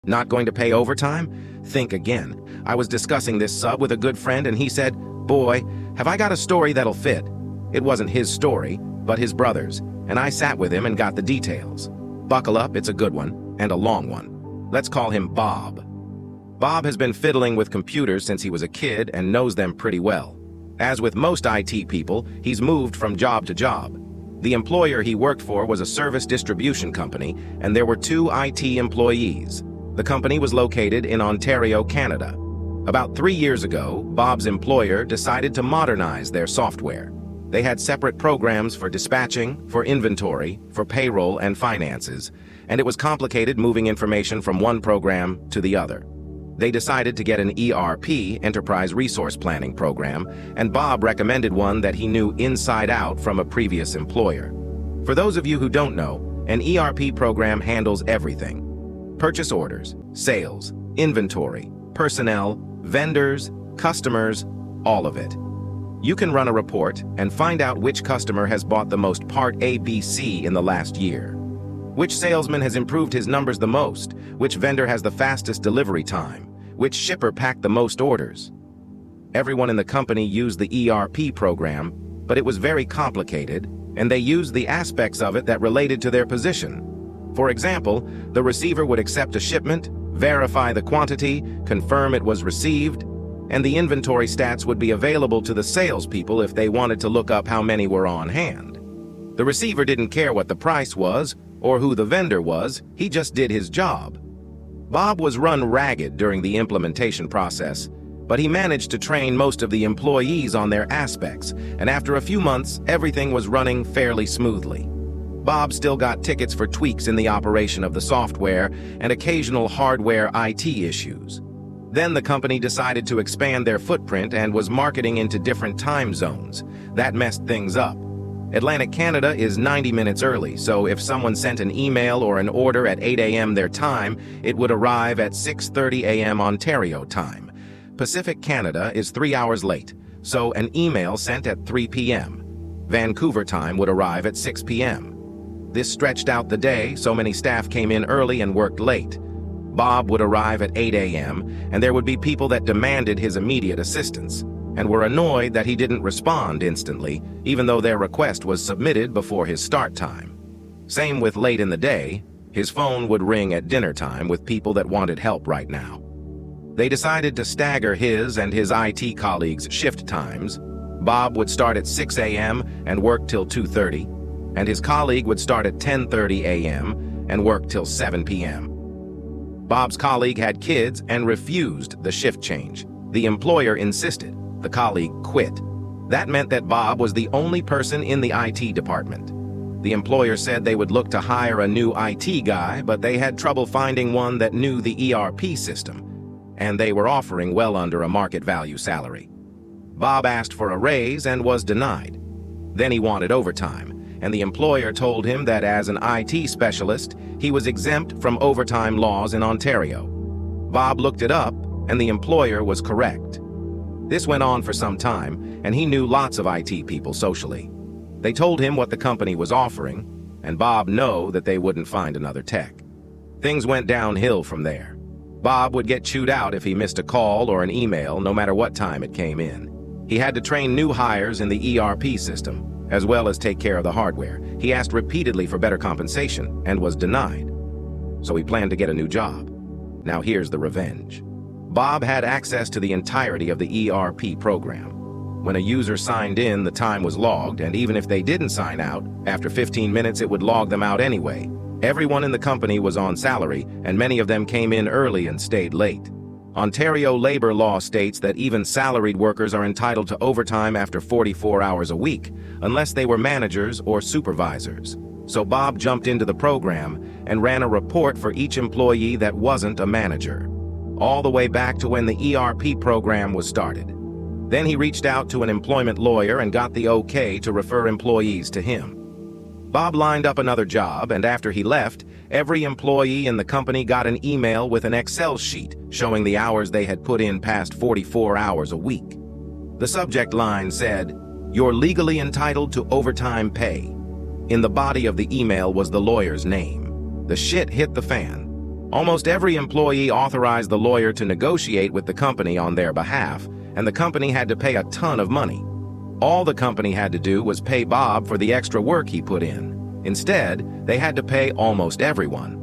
Not going to pay overtime? Think again. I was discussing this sub with a good friend and he said, "Boy, have I got a story that'll fit." It wasn't his story, but his brother's, and I sat with him and got the details. Buckle up, it's a good one, and a long one. Let's call him Bob. Bob has been fiddling with computers since he was a kid and knows them pretty well. As with most IT people, he's moved from job to job. The employer he worked for was a service distribution company, and there were 2 IT employees. The company was located in Ontario, Canada. About 3 years ago, Bob's employer decided to modernize their software. They had separate programs for dispatching, for inventory, for payroll and finances, and it was complicated moving information from one program to the other. They decided to get an ERP, Enterprise Resource Planning program, and Bob recommended one that he knew inside out from a previous employer. For those of you who don't know, an ERP program handles everything: purchase orders, sales, inventory, personnel, vendors, customers, all of it. You can run a report and find out which customer has bought the most Part A, B, C in the last year, which salesman has improved his numbers the most, which vendor has the fastest delivery time, which shipper packed the most orders. Everyone in the company used the ERP program, but it was very complicated, and they used the aspects of it that related to their position. For example, the receiver would accept a shipment, verify the quantity, confirm it was received, and the inventory stats would be available to the salespeople if they wanted to look up how many were on hand. The receiver didn't care what the price was or who the vendor was, he just did his job. Bob was run ragged during the implementation process, but he managed to train most of the employees on their aspects, and after a few months, everything was running fairly smoothly. Bob still got tickets for tweaks in the operation of the software and occasional hardware IT issues. Then the company decided to expand their footprint and was marketing into different time zones. That messed things up. Atlantic Canada is 90 minutes early, so if someone sent an email or an order at 8 a.m. their time, it would arrive at 6:30 a.m. Ontario time. Pacific Canada is 3 hours late, so an email sent at 3 p.m. Vancouver time would arrive at 6 p.m. This stretched out the day, so many staff came in early and worked late. Bob would arrive at 8 a.m., and there would be people that demanded his immediate assistance, and were annoyed that he didn't respond instantly, even though their request was submitted before his start time. Same with late in the day, his phone would ring at dinner time with people that wanted help right now. They decided to stagger his and his IT colleagues' shift times. Bob would start at 6 a.m. and work till 2:30, and his colleague would start at 10:30 a.m. and work till 7 p.m. Bob's colleague had kids and refused the shift change. The employer insisted. The colleague quit. That meant that Bob was the only person in the IT department. The employer said they would look to hire a new IT guy, but they had trouble finding one that knew the ERP system, and they were offering well under a market value salary. Bob asked for a raise and was denied. Then he wanted overtime, and the employer told him that as an IT specialist, he was exempt from overtime laws in Ontario. Bob looked it up, and the employer was correct. This went on for some time, and he knew lots of IT people socially. They told him what the company was offering, and Bob knew that they wouldn't find another tech. Things went downhill from there. Bob would get chewed out if he missed a call or an email, no matter what time it came in. He had to train new hires in the ERP system, as well as take care of the hardware. He asked repeatedly for better compensation and was denied. So he planned to get a new job. Now here's the revenge. Bob had access to the entirety of the ERP program. When a user signed in, the time was logged, and even if they didn't sign out, after 15 minutes it would log them out anyway. Everyone in the company was on salary, and many of them came in early and stayed late. Ontario labor law states that even salaried workers are entitled to overtime after 44 hours a week, unless they were managers or supervisors. So Bob jumped into the program and ran a report for each employee that wasn't a manager, all the way back to when the ERP program was started. Then he reached out to an employment lawyer and got the okay to refer employees to him. Bob lined up another job, and after he left, every employee in the company got an email with an Excel sheet showing the hours they had put in past 44 hours a week. The subject line said, "You're legally entitled to overtime pay." In the body of the email was the lawyer's name. The shit hit the fan. Almost every employee authorized the lawyer to negotiate with the company on their behalf, and the company had to pay a ton of money. All the company had to do was pay Bob for the extra work he put in. Instead, they had to pay almost everyone.